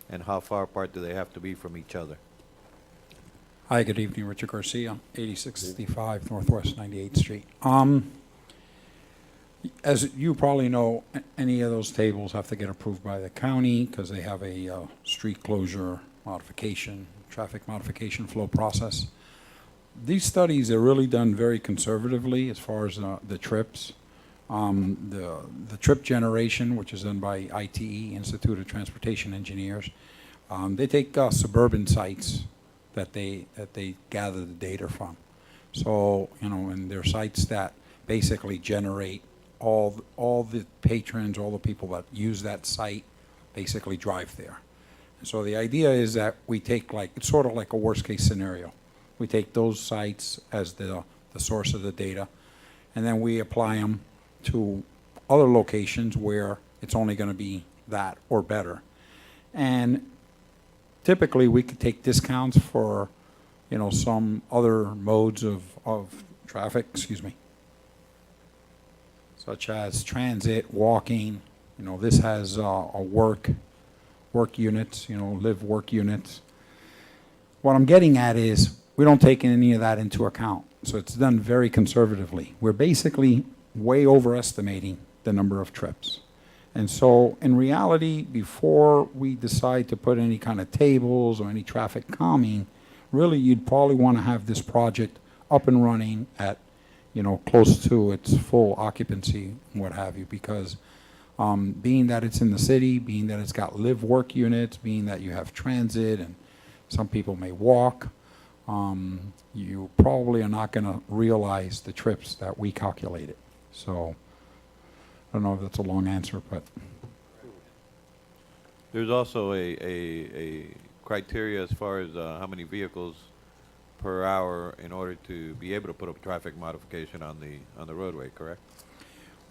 And how far apart do they have to be from each other? Hi, good evening, Richard Garcia, 8665 Northwest 98th Street. As you probably know, any of those tables have to get approved by the county because they have a street closure modification, traffic modification flow process. These studies are really done very conservatively as far as the trips. The trip generation, which is done by ITE, Institute of Transportation Engineers, they take suburban sites that they gather the data from. So, you know, and they're sites that basically generate all the patrons, all the people that use that site basically drive there. So the idea is that we take it's sort of like a worst-case scenario. We take those sites as the source of the data, and then we apply them to other locations where it's only going to be that or better. And typically, we could take discounts for, you know, some other modes of traffic, such as transit, walking. You know, this has a work units, you know, live work units. What I'm getting at is we don't take any of that into account. So it's done very conservatively. We're basically way overestimating the number of trips. And so in reality, before we decide to put any kind of tables or any traffic calming, really you'd probably want to have this project up and running at, you know, close to its full occupancy and what have you, because being that it's in the city, being that it's got live work units, being that you have transit and some people may walk, you probably are not going to realize the trips that we calculated. So I don't know if that's a long answer, but There's also a criteria as far as how many vehicles per hour in order to be able to put a traffic modification on the roadway, correct?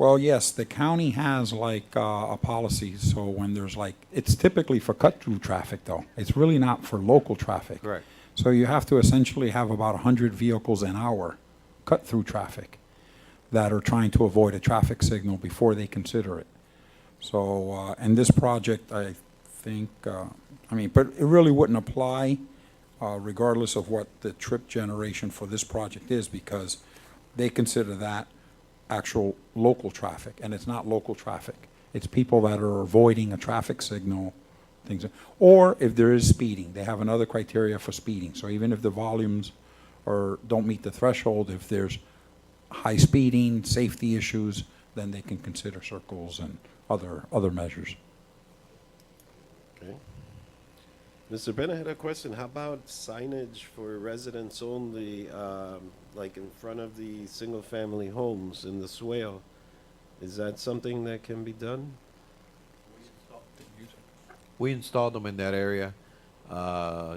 well, yes, the county has like a policy. So when there's it's typically for cut-through traffic, though. It's really not for local traffic. Correct. So you have to essentially have about 100 vehicles an hour cut-through traffic that are trying to avoid a traffic signal before they consider it. So, and this project, I think, but it really wouldn't apply regardless of what the trip generation for this project is, because they consider that actual local traffic, and it's not local traffic. It's people that are avoiding a traffic signal, things, or if there is speeding, they have another criteria for speeding. So even if the volumes don't meet the threshold, if there's high speeding, safety issues, then they can consider circles and other measures. Okay. Mr. Bennett had a question. How about signage for residents only, like in front of the single-family homes in the swale? Is that something that can be done? We installed them in that area,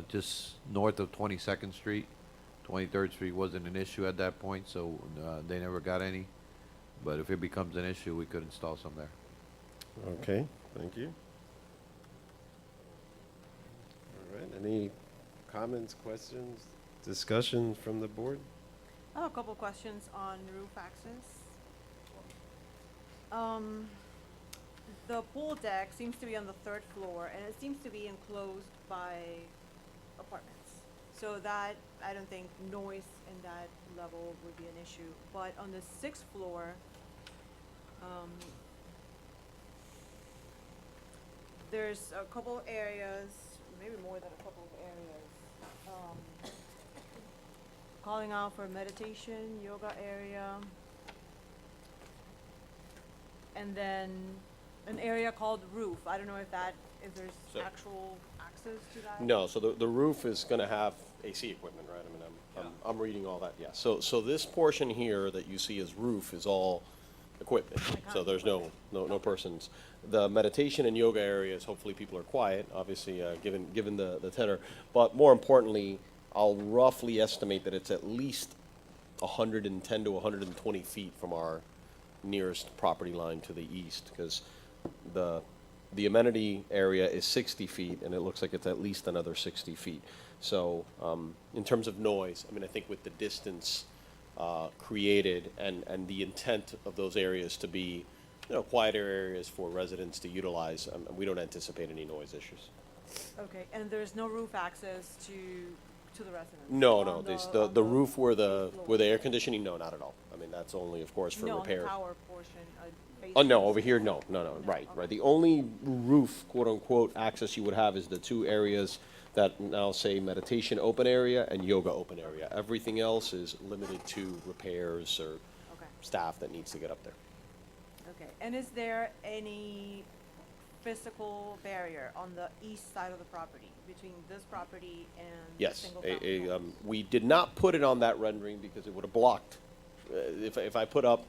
just north of 22nd Street. 23rd Street wasn't an issue at that point, so they never got any. But if it becomes an issue, we could install some there. Okay, thank you. All right, any comments, questions, discussion from the board? I have a couple questions on roof access. The pool deck seems to be on the 3rd floor, and it seems to be enclosed by apartments. So that, I don't think noise in that level would be an issue. But on the 6th floor, there's a couple areas, maybe more than a couple of areas, calling out for meditation, yoga area, and then an area called roof. I don't know if there's So- actual access to that? No, so the roof is gonna have AC equipment, right? I mean, I'm reading all that, yeah. So this portion here that you see as roof is all equipment, so there's no persons. The meditation and yoga areas, hopefully people are quiet, obviously, given the tenor. But more importantly, I'll roughly estimate that it's at least 110 to 120 feet from our nearest property line to the east, because the amenity area is 60 feet, and it looks like it's at least another 60 feet. So in terms of noise, I mean, I think with the distance created and the intent of those areas to be, quieter areas for residents to utilize, we don't anticipate any noise issues. Okay, and there's no roof access to the residents? No, on the roof where the air conditioning, no, not at all. I mean, that's only, of course, for No, on repair. the tower portion. Oh, no, over here, no, right. The only roof, quote-unquote, access you would have is the two areas that now say meditation open area and yoga open area. Everything else is limited to repairs or Okay, staff that needs to get up there. okay. And is there any physical barrier on the east side of the property, between this property and the Yes, single-family home. we did not put it on that rendering because it would have blocked. If I put up.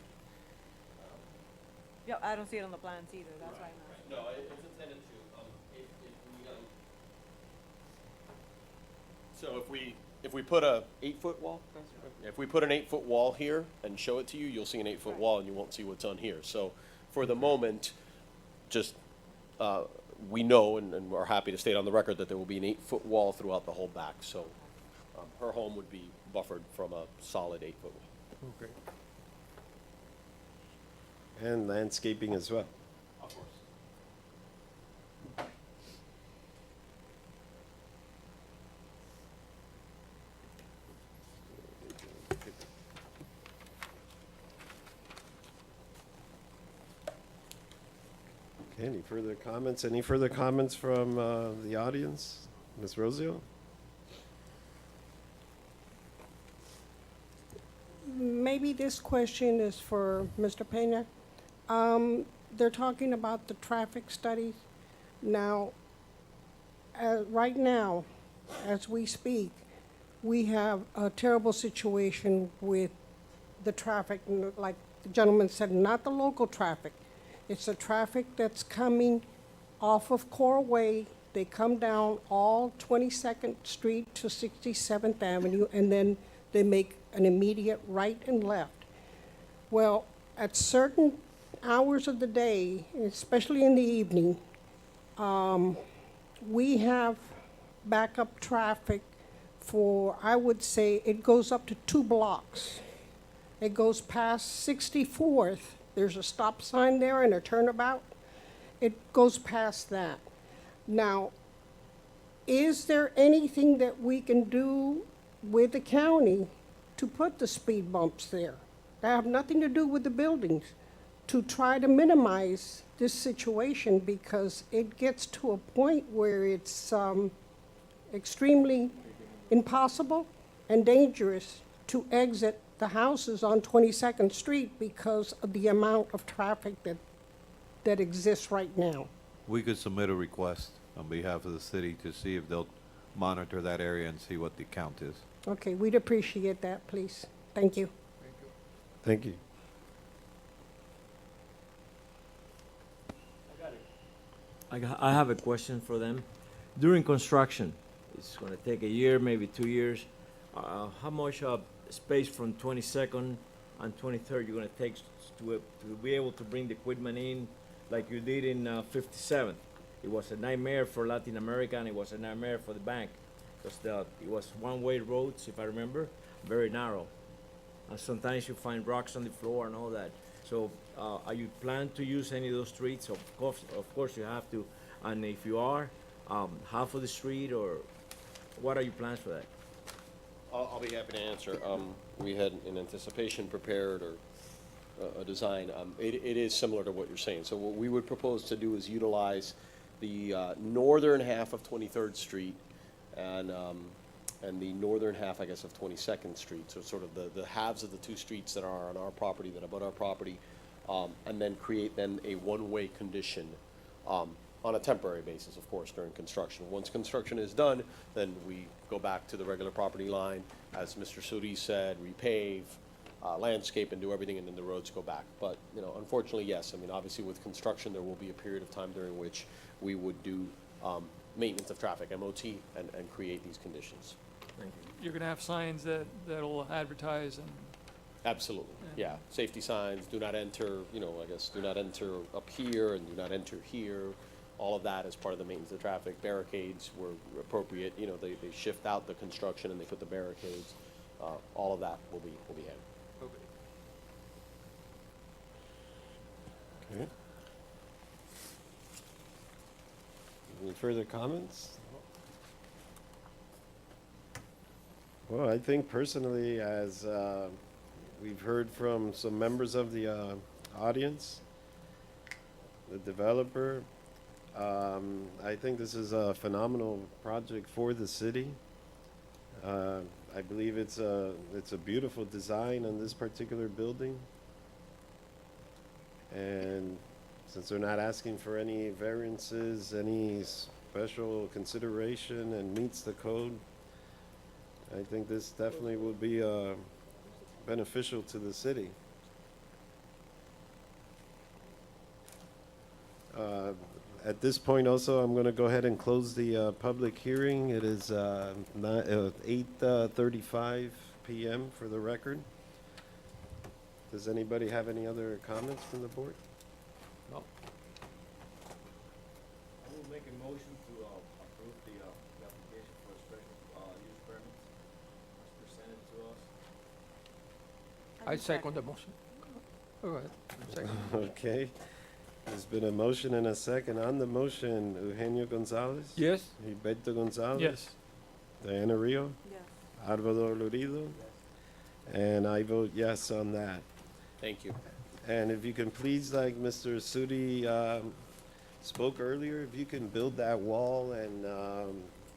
Yeah, I don't see it on the plans either, that's why I'm asking. No, it's intended to, so if we put a 8-foot wall, if we put an 8-foot wall here and show it to you, you'll see an 8-foot Right. wall and you won't see what's on here. So for the moment, just, we know and we're happy to state on the record that there will be an 8-foot wall throughout the whole back. So, her home would be buffered from a solid 8-foot wall. Okay. And landscaping as well. Of course. Okay, any further comments? Any further comments from the audience? Ms. Rosio? Maybe this question is for Mr. Peña. They're talking about the traffic studies. Now, right now, as we speak, we have a terrible situation with the traffic, like the gentleman said, not the local traffic. It's the traffic that's coming off of Coral Way. They come down all 22nd Street to 67th Avenue, and then they make an immediate right and left. Well, at certain hours of the day, especially in the evening, we have backup traffic for, I would say, it goes up to 2 blocks. It goes past 64th. There's a stop sign there and a turnabout. It goes past that. Now, is there anything that we can do with the county to put the speed bumps there that have nothing to do with the buildings, to try to minimize this situation, because it gets to a point where it's extremely impossible and dangerous to exit the houses on 22nd Street because of the amount of traffic that exists right now. We could submit a request on behalf of the city to see if they'll monitor that area and see what the count is. Okay, we'd appreciate that, please. Thank you. Thank you. I have a question for them. During construction, it's gonna take a year, maybe 2 years. How much space from 22nd and 23rd you're gonna take to be able to bring the equipment in like you did in 57th? It was a nightmare for Latin America, and it was a nightmare for the bank, because it was one-way roads, if I remember, very narrow. And sometimes you find rocks on the floor and all that. So, are you plan to use any of those streets? Of course you have to. And if you are, half of the street, or what are your plans for that? I'll be happy to answer. We had in anticipation prepared or a design. It is similar to what you're saying. So what we would propose to do is utilize the northern half of 23rd Street and the northern half, I guess, of 22nd Street. So sort of the halves of the 2 streets that are on our property, that abut our property, and then create then a one-way condition on a temporary basis, of course, during construction. Once construction is done, then we go back to the regular property line, as Mr. Suri said, repave, landscape, and do everything, and then the roads go back. But, you know, unfortunately, yes, I mean, obviously with construction, there will be a period of time during which we would do maintenance of traffic, MOT, and create these conditions. You're gonna have signs that'll advertise and. Absolutely, yeah. Safety signs, do not enter, you know, I guess, do not enter up here and do not enter here. All of that as part of the maintenance of traffic. Barricades were appropriate, you know, they shift out the construction and they put the barricades. All of that will be handled. Okay. Any further comments? Well, I think personally, as we've heard from some members of the audience, the developer, I think this is a phenomenal project for the city. I believe it's a beautiful design on this particular building. And Since they're not asking for any variances, any special consideration, and meets the code, I think this definitely would be beneficial to the city. At this point also, I'm going to go ahead and close the public hearing. It is 8:35 p.m. for the record. Does anybody have any other comments from the board? I will make a motion to approve the application for a special use permit as presented to us. I second the motion. Go ahead. Second. Okay. There's been a motion and a second. On the motion, Eugenio Gonzalez? Yes? Gilberto Gonzalez? Yes. Diana Rio? Yes. Alvaro Lorido? And I vote yes on that. Thank you. And if you can please, like Mr. Sudi spoke earlier, if you can build that wall and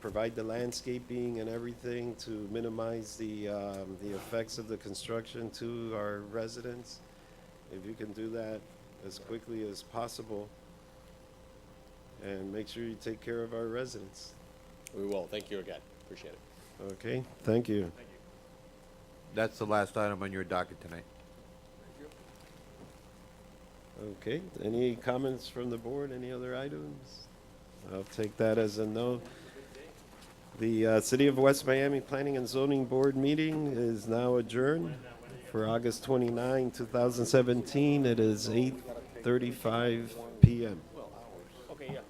provide the landscaping and everything to minimize the effects of the construction to our residents, if you can do that as quickly as possible, and make sure you take care of our residents. We will. Thank you again. Appreciate it. Okay, thank you. That's the last item on your docket tonight. Okay, any comments from the board, any other items? I'll take that as a no. The City of West Miami Planning and Zoning Board meeting is now adjourned for August 29, 2017. It is 8:35 p.m. Okay, yeah.